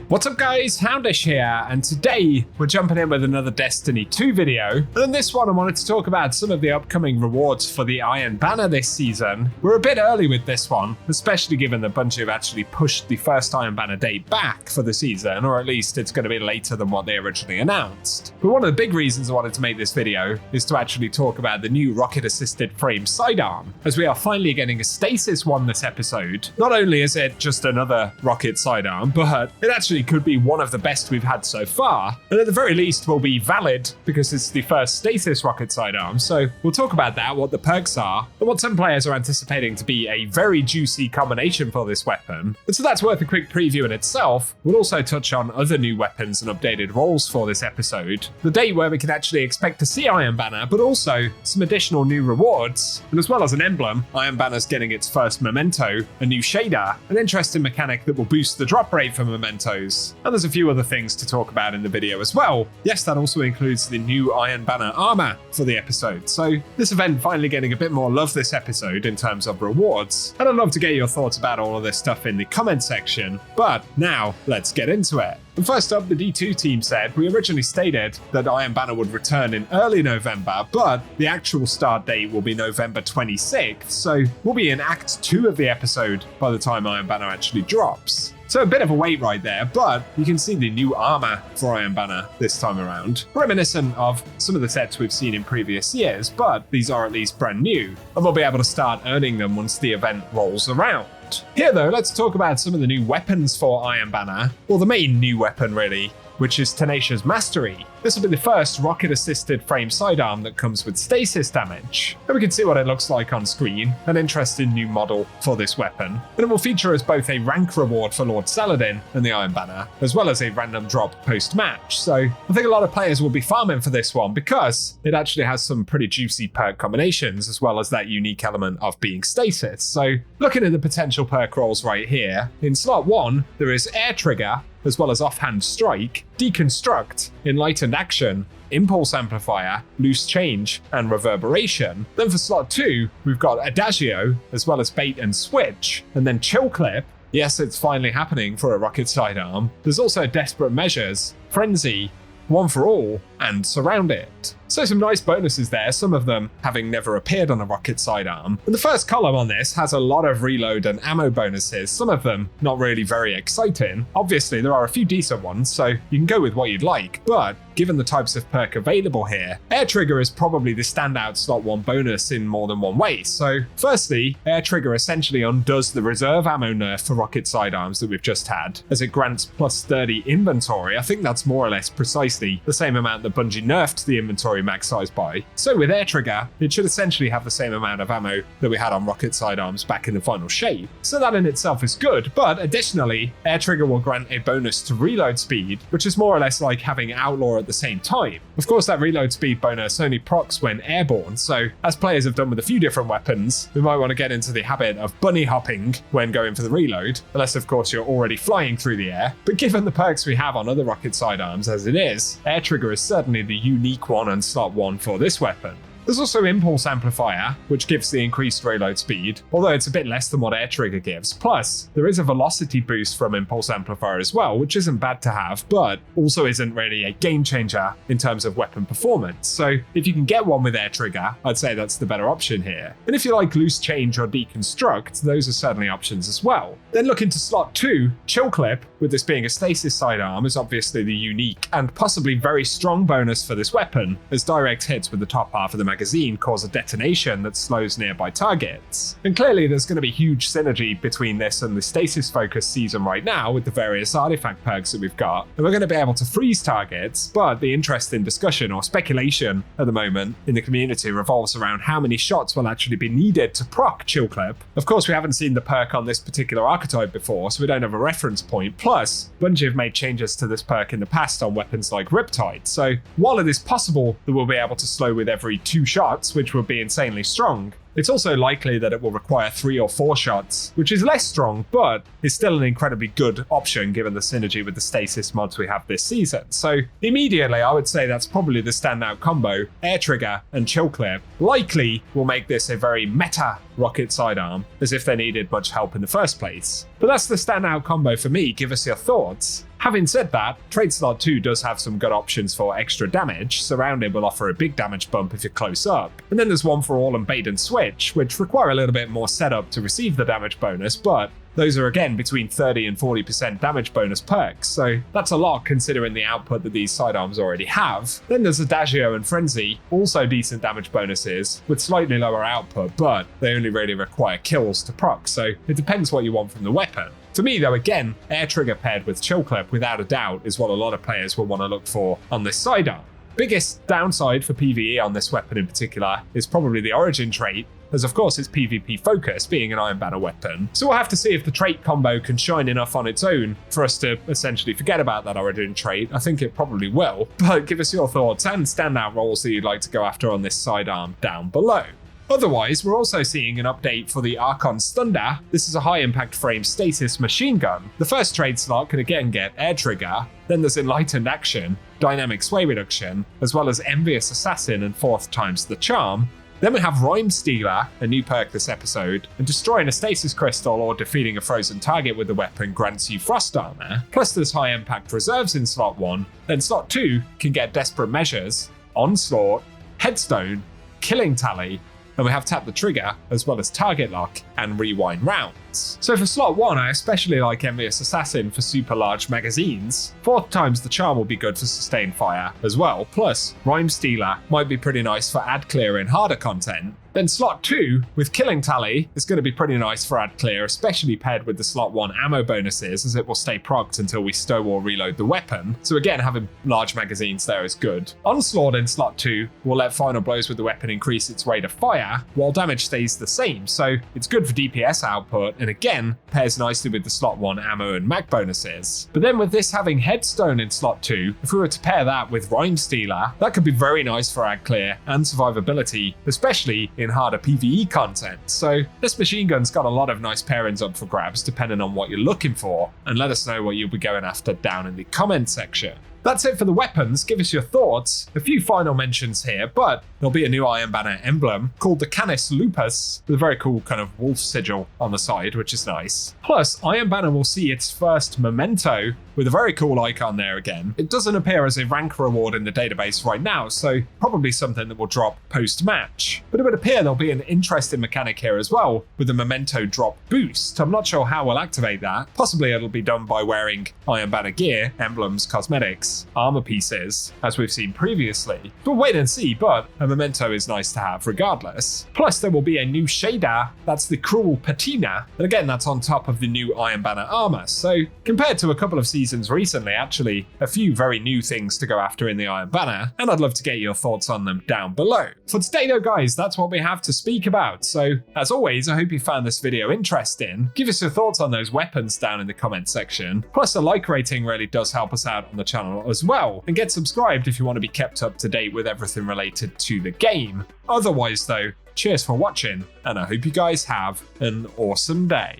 What's up guys, Houndish here, and today we're jumping in with another Destiny 2 video. And in this one I wanted to talk about some of the upcoming rewards for the Iron Banner this season. We're a bit early with this one, especially given that Bungie have actually pushed the first Iron Banner date back for the season, or at least it's going to be later than what they originally announced. But one of the big reasons I wanted to make this video is to actually talk about the new rocket-assisted frame sidearm, as we are finally getting a stasis one this episode. Not only is it just another rocket sidearm, but it actually could be one of the best we've had so far, and at the very least will be valid because it's the first stasis rocket sidearm. So we'll talk about that, what the perks are, and what some players are anticipating to be a very juicy combination for this weapon. And so that's worth a quick preview in itself. We'll also touch on other new weapons and updated roles for this episode, the date where we can actually expect to see Iron Banner, but also some additional new rewards, and as well as an emblem, Iron Banner's getting its first Memento, a new shader, an interesting mechanic that will boost the drop rate for Mementos. And there's a few other things to talk about in the video as well. Yes, that also includes the new Iron Banner armor for the episode. So this event finally getting a bit more love this episode in terms of rewards. And I'd love to get your thoughts about all of this stuff in the comment section. But now let's get into it. And first up, the D2 team said, we originally stated that Iron Banner would return in early November, but the actual start date will be November 26th. So we'll be in Act 2 of the episode by the time Iron Banner actually drops. So a bit of a wait right there, but you can see the new armor for Iron Banner this time around. Reminiscent of some of the sets we've seen in previous years, but these are at least brand new, and we'll be able to start earning them once the event rolls around. Here though, let's talk about some of the new weapons for Iron Banner, or the main new weapon really, which is Tenacious Mastery. This will be the first rocket-assisted frame sidearm that comes with stasis damage. And we can see what it looks like on screen, an interesting new model for this weapon. And it will feature as both a rank reward for Lord Saladin and the Iron Banner, as well as a random drop post-match. So I think a lot of players will be farming for this one because it actually has some pretty juicy perk combinations, as well as that unique element of being stasis. So looking at the potential perk rolls right here, in slot 1, there is Air Trigger, as well as Offhand Strike, Deconstruct, Enlightened Action, Impulse Amplifier, Loose Change, and Reverberation. Then for slot 2, we've got Adagio, as well as Bait and Switch, and then Chill Clip. Yes, it's finally happening for a rocket sidearm. There's also Desperate Measures, Frenzy, One for All, and Surround It. So some nice bonuses there, some of them having never appeared on a rocket sidearm. And the first column on this has a lot of reload and ammo bonuses, some of them not really very exciting. Obviously there are a few decent ones, so you can go with what you'd like, but given the types of perk available here, Air Trigger is probably the standout slot 1 bonus in more than one way. So firstly, Air Trigger essentially undoes the reserve ammo nerf for rocket sidearms that we've just had, as it grants plus 30 inventory. I think that's more or less precisely the same amount that Bungie nerfed the inventory max size by. So with Air Trigger, it should essentially have the same amount of ammo that we had on rocket sidearms back in the final shape. So that in itself is good, but additionally, Air Trigger will grant a bonus to reload speed, which is more or less like having Outlaw at the same time. Of course, that reload speed bonus only procs when airborne, so as players have done with a few different weapons, we might want to get into the habit of bunny hopping when going for the reload, unless of course you're already flying through the air. But given the perks we have on other rocket sidearms as it is, Air Trigger is certainly the unique one and slot 1 for this weapon. There's also Impulse Amplifier, which gives the increased reload speed, although it's a bit less than what Air Trigger gives. Plus, there is a velocity boost from Impulse Amplifier as well, which isn't bad to have, but also isn't really a game changer in terms of weapon performance. So if you can get one with Air Trigger, I'd say that's the better option here. And if you like Loose Change or Deconstruct, those are certainly options as well. Then look into slot 2, Chill Clip, with this being a stasis sidearm, is obviously the unique and possibly very strong bonus for this weapon, as direct hits with the top half of the magazine cause a detonation that slows nearby targets. And clearly there's going to be huge synergy between this and the stasis focused season right now with the various artifact perks that we've got, and we're going to be able to freeze targets, but the interesting discussion or speculation at the moment in the community revolves around how many shots will actually be needed to proc Chill Clip. Of course, we haven't seen the perk on this particular archetype before, so we don't have a reference point. Plus, Bungie have made changes to this perk in the past on weapons like Riptide, so while it is possible that we'll be able to slow with every 2 shots, which would be insanely strong, It's also likely that it will require 3 or 4 shots, which is less strong, but is still an incredibly good option given the synergy with the stasis mods we have this season. So immediately I would say that's probably the standout combo. Air Trigger and Chill Clip likely will make this a very meta rocket sidearm, as if they needed much help in the first place. But that's the standout combo for me. Give us your thoughts. Having said that, Trade Slot 2 does have some good options for extra damage. Surrounded will offer a big damage bump if you're close up. And then there's one for all and bait and switch, which require a little bit more setup to receive the damage bonus, but those are again between 30 and 40% damage bonus perks, so that's a lot considering the output that these sidearms already have. Then there's Adagio and Frenzy, also decent damage bonuses, with slightly lower output, but they only really require kills to proc, so it depends what you want from the weapon. To me though, again, Air Trigger paired with Chill Clip without a doubt is what a lot of players will want to look for on this sidearm. Biggest downside for PvE on this weapon in particular is probably the origin trait, as of course it's PvP focused, being an Iron Banner weapon. So we'll have to see if the trait combo can shine enough on its own for us to essentially forget about that origin trait. I think it probably will, but give us your thoughts and standout roles that you'd like to go after on this sidearm down below. Otherwise, we're also seeing an update for the Archon's Thunder. This is a high impact frame stasis machine gun. The first trade slot can again get Air Trigger, then there's Enlightened Action, Dynamic Sway Reduction, as well as Envious Assassin and 4th times the Charm. Then we have Rhyme Stealer, a new perk this episode, and destroying a stasis crystal or defeating a frozen target with the weapon grants you frost armor. Plus there's high impact reserves in slot 1, then slot 2 can get Desperate Measures, Onslaught, Headstone, Killing Tally, and we have Tap the Trigger, as well as Target Lock and Rewind Rounds. So for slot 1, I especially like Envious Assassin for super large magazines. 4th times the Charm will be good for sustained fire as well, plus Rhyme Stealer might be pretty nice for ad clear in harder content. Then slot 2 with Killing Tally is going to be pretty nice for ad clear, especially paired with the slot 1 ammo bonuses, as it will stay procced until we stow or reload the weapon. So again, having large magazines there is good. Onslaught in slot 2 will let final blows with the weapon increase its rate of fire, while damage stays the same, so it's good for DPS output, and again, pairs nicely with the slot 1 ammo and mag bonuses. But then with this having Headstone in slot 2, if we were to pair that with Rhyme Stealer, that could be very nice for ad clear and survivability, especially in harder PvE content. So this machine gun's got a lot of nice pairings up for grabs depending on what you're looking for, and let us know what you'll be going after down in the comment section. That's it for the weapons. Give us your thoughts. A few final mentions here, but there'll be a new Iron Banner emblem called the Canis Lupus with a very cool kind of wolf sigil on the side, which is nice. Plus, Iron Banner will see its first Memento with a very cool icon there again. It doesn't appear as a rank reward in the database right now, so probably something that will drop post-match. But it would appear there'll be an interesting mechanic here as well with the Memento drop boost. I'm not sure how we'll activate that. Possibly it'll be done by wearing Iron Banner gear, emblems, cosmetics, armor pieces, as we've seen previously. We'll wait and see, but a Memento is nice to have regardless. Plus there will be a new shader, that's the Cruel Patina, and again that's on top of the new Iron Banner armor, so compared to a couple of seasons recently, actually a few very new things to go after in the Iron Banner, and I'd love to get your thoughts on them down below. For today though guys, that's what we have to speak about, so as always I hope you found this video interesting. Give us your thoughts on those weapons down in the comment section, plus a like rating really does help us out on the channel as well, and get subscribed if you want to be kept up to date with everything related to the game. Otherwise though, cheers for watching, and I hope you guys have an awesome day.